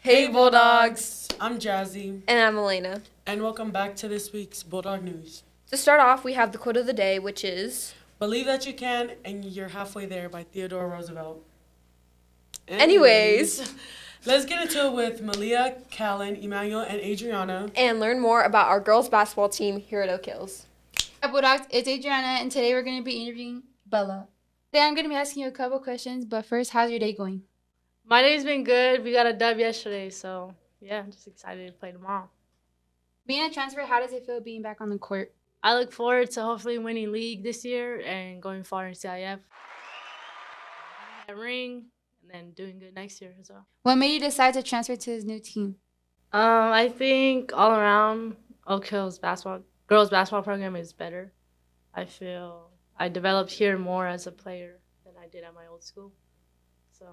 Hey Bulldogs! I'm Jazzy, And I'm Elena. and welcome back to this week's Bulldog News. To start off, we have the quote of the day, which is... Believe that you can, and you're halfway there by Theodore Roosevelt. Anyways. Let's get into it with Malia, Callan, Emmanuel, and Adriana. And learn more about our girls basketball team here at Oak Hills. Hi Bulldogs, it's Adriana, and today we're going to be interviewing Bella. Today I'm going to be asking you a couple questions, but first, how's your day going? My day's been good. We got a dub yesterday, so yeah, I'm just excited to play tomorrow. Being a transfer, how does it feel being back on the court? I look forward to hopefully winning league this year and going far in CIF. That ring, and then doing good next year as well. What made you decide to transfer to this new team? I think all around Oak Hills girls basketball program is better. I feel I developed here more as a player than I did at my old school. So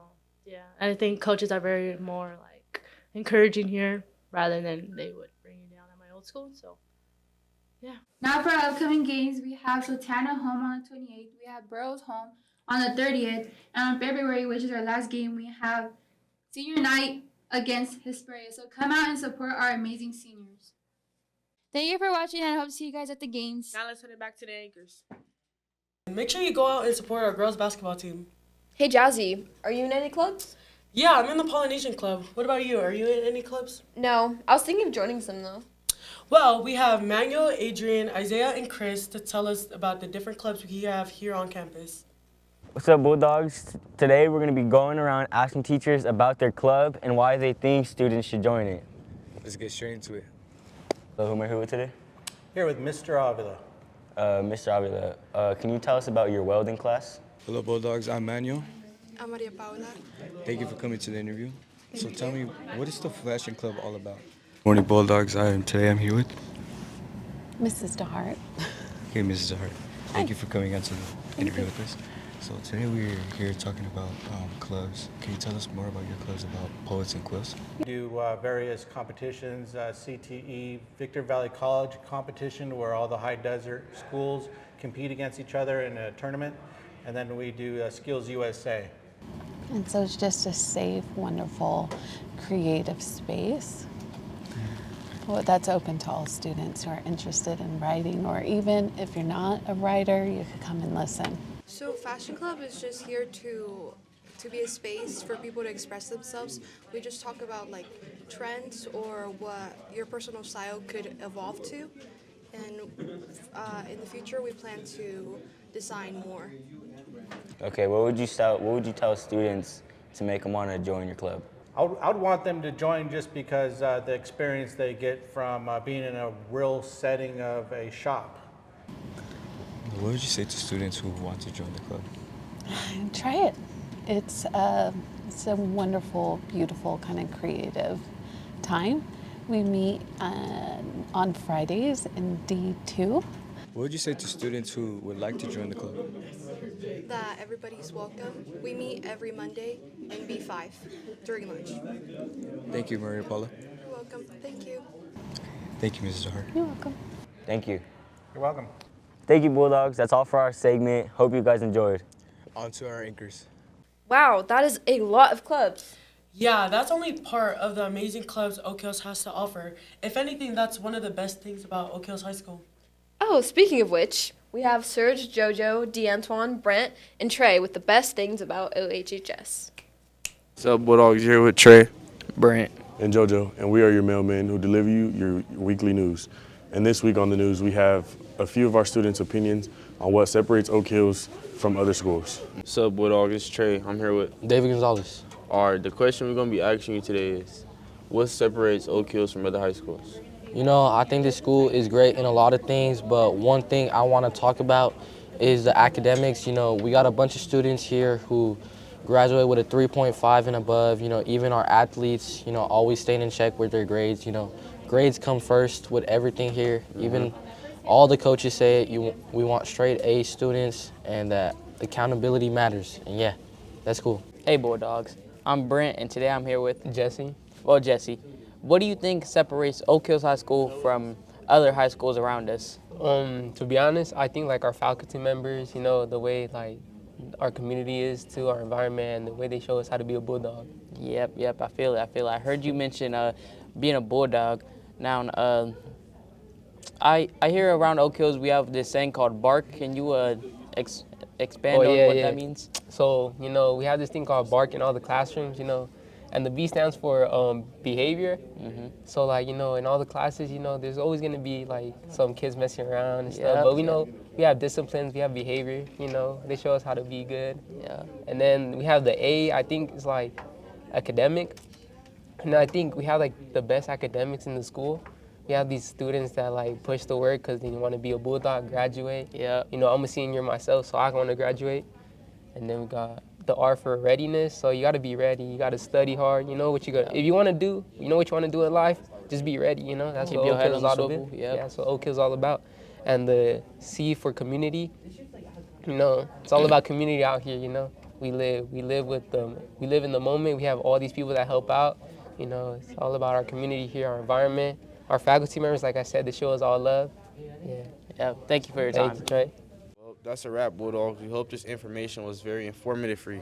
yeah, and I think coaches are very more like encouraging here rather than they would bring you down at my old school. So yeah. Now for our upcoming games, we have Sultana home on the 28th, we have Burroughs home on the 30th, and on February, which is our last game, we have senior night against Hesperia. So come out and support our amazing seniors. Thank you for watching, and I hope to see you guys at the games. Now let's head back to the anchors. Make sure you go out and support our girls basketball team. Hey Jazzy, are you in any clubs? Yeah, I'm in the Polynesian Club. What about you? Are you in any clubs? No, I was thinking of joining some though. Well, we have Manuel, Adrian, Isaiah, and Chris to tell us about the different clubs we have here on campus. What's up, Bulldogs? Today we're going to be going around asking teachers about their club and why they think students should join it. Let's get straight into it. So who am I here with today? Here with Mr. Avila. Mr. Avila, can you tell us about your welding class? Hello, Bulldogs. I'm Manuel. I'm Maria Paula. Thank you for coming to the interview. So tell me, what is the Fashion Club all about? Morning, Bulldogs. Today I'm here with Mrs. DeHart. Hey, Mrs. Hart. Thank you for coming out to the interview with us. So today we're here talking about clubs. Can you tell us more about your clubs, about Poets and Quills? We do various competitions, CTE, Victor Valley College competition, where all the high desert schools compete against each other in a tournament. And then we do Skills USA. And so it's just a safe, wonderful, creative space. Well, that's open to all students who are interested in writing, or even if you're not a writer, you could come and listen. So Fashion Club is just here to be a space for people to express themselves. We just talk about like trends or what your personal style could evolve to. And in the future, we plan to design more. Okay, what would you tell students to make them want to join your club? I would want them to join just because the experience they get from being in a real setting of a shop. What would you say to students who want to join the club? Try it. It's a wonderful, beautiful, kind of creative time. We meet on Fridays in D2. What would you say to students who would like to join the club? That everybody's welcome. We meet every Monday in B5 during lunch. Thank you, Maria Paula. You're welcome. Thank you. Thank you, Mrs. Hart. You're welcome. Thank you. You're welcome. Thank you, Bulldogs. That's all for our segment. Hope you guys enjoyed. On to our anchors. Wow, that is a lot of clubs. Yeah, that's only part of the amazing clubs Oak Hills has to offer. If anything, that's one of the best things about Oak Hills High School. Oh, speaking of which, we have Serge, Jojo, D'Antoine, Brent, and Trey with the best things about OHHS. What's up, Bulldogs? Here with Trey, Brent, and JoJo, and we are your mailmen who deliver you your weekly news. And this week on the news, we have a few of our students' opinions on what separates Oak Hills from other schools. What's up, Bulldog? It's Trey. I'm here with David Gonzalez. All right, the question we're going to be asking you today is, what separates Oak Hills from other high schools? You know, I think this school is great in a lot of things, but one thing I want to talk about is the academics. You know, we got a bunch of students here who graduate with a 3.5 and above. You know, even our athletes, you know, always staying in check with their grades. You know, grades come first with everything here. Even all the coaches say it, we want straight A students, and that accountability matters. And yeah, that's cool. Hey Bulldogs, I'm Brent, and today I'm here with Jesse. Well, Jesse, what do you think separates Oak Hills High School from other high schools around us? To be honest, I think like our faculty members, you know, the way like our community is to our environment and the way they show us how to be a Bulldog. Yep. I feel it. I heard you mention being a Bulldog. Now, I hear around Oak Hills we have this saying called bark. Can you expand on what that means? So, you know, we have this thing called bark in all the classrooms, you know, and the B stands for behavior. So, like, you know, in all the classes, you know, there's always going to be, like, some kids messing around and stuff. But we know we have disciplines, we have behavior, you know. They show us how to be good. Yeah. And then we have the A, I think, is, like, academic. And I think we have, like, the best academics in the school. We have these students that like push the work because they want to be a Bulldog, graduate. Yeah. You know, I'm a senior myself, so I want to graduate. And then we got the R for readiness. So you got to be ready. You got to study hard. You know what you got. If you want to do, you know what you want to do in life. Just be ready. You know, that's Keep what your Oak head Hill's on the all swivel. about. Yep. Yeah, that's what Oak Hill's all about. And the C for community. You know, it's all about community out here. You know, we live with them. We live in the moment. We have all these people that help out. You know, it's all about our community here, our environment. Our faculty members, like I said, they show us all love. Yeah. Thank you for your time. Thank you, Trey. Well, that's a wrap, Bulldog. We hope this information was very informative for you.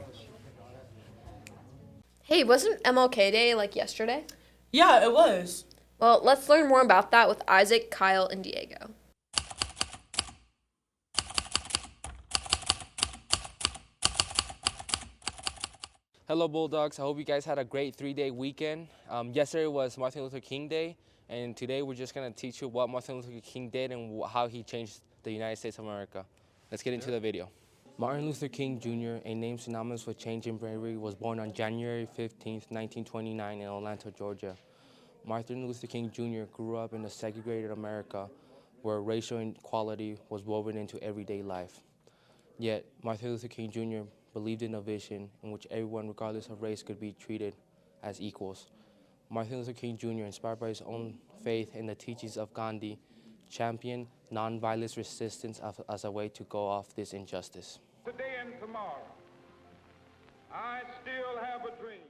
Hey, wasn't MLK Day like yesterday? Yeah, it was. Well, let's learn more about that with Isaac, Kyle, and Diego. Hello, Bulldogs. I hope you guys had a great 3-day weekend. Yesterday was Martin Luther King Day, and today we're just going to teach you what Martin Luther King did and how he changed the United States of America. Let's get into the video. Martin Luther King Jr., a name synonymous with change and bravery, was born on January 15, 1929 in Atlanta, Georgia. Martin Luther King Jr. grew up in a segregated America where racial inequality was woven into everyday life. Yet, Martin Luther King Jr. believed in a vision in which everyone, regardless of race, could be treated as equals. Martin Luther King Jr., inspired by his own faith in the teachings of Gandhi, championed nonviolent resistance as a way to go off this injustice. Today and tomorrow, I still have a dream.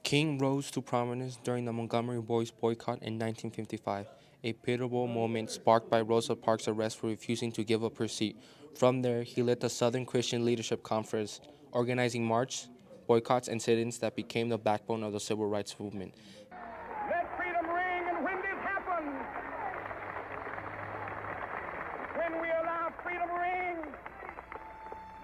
King rose to prominence during the Montgomery Boys boycott in 1955, a pivotal moment sparked by Rosa Parks' arrest for refusing to give up her seat. From there, he led the Southern Christian Leadership Conference, organizing marches, boycotts, and sit-ins that became the backbone of the civil rights movement. Let freedom ring, and when this happens, when we allow freedom ring,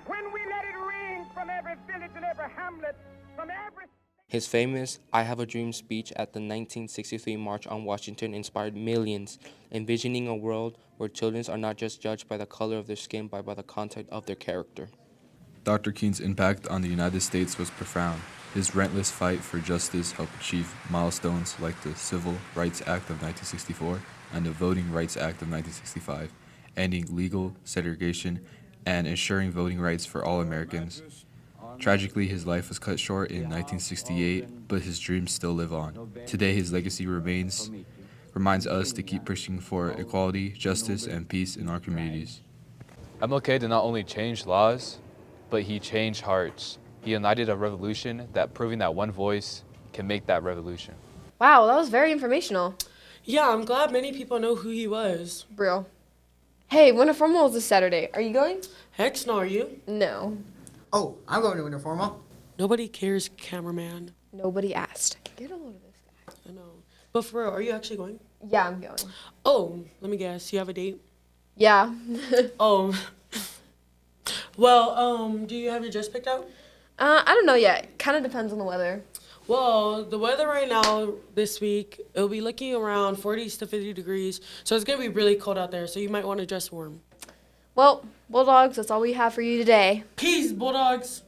when we let it ring from every village and every hamlet, from every... His famous I Have a Dream speech at the 1963 March on Washington inspired millions, envisioning a world where children are not just judged by the color of their skin, but by the content of their character. Dr. King's impact on the United States was profound. His relentless fight for justice helped achieve milestones like the Civil Rights Act of 1964 and the Voting Rights Act of 1965, ending legal segregation and ensuring voting rights for all Americans. Tragically, his life was cut short in 1968, but his dreams still live on. Today, his legacy reminds us to keep pushing for equality, justice, and peace in our communities. MLK did not only change laws, but he changed hearts. He united a revolution that proving that one voice can make that revolution. Wow, that was very informational. Yeah, I'm glad many people know who he was. Real. Hey, Winter Formal is this Saturday. Are you going? Heck no, are you? No. Oh, I'm going to Winter Formal. Nobody cares, cameraman. Nobody asked. Get a load of this guy. I know. But for real, are you actually going? Yeah, I'm going. Oh, let me guess. You have a date? Yeah. Oh. Well, do you have your dress picked out? I don't know yet. Kind of depends on the weather. Well, the weather right now this week, it'll be looking around 40s to 50 degrees. So it's going to be really cold out there. So you might want to dress warm. Well, Bulldogs, that's all we have for you today. Peace, Bulldogs.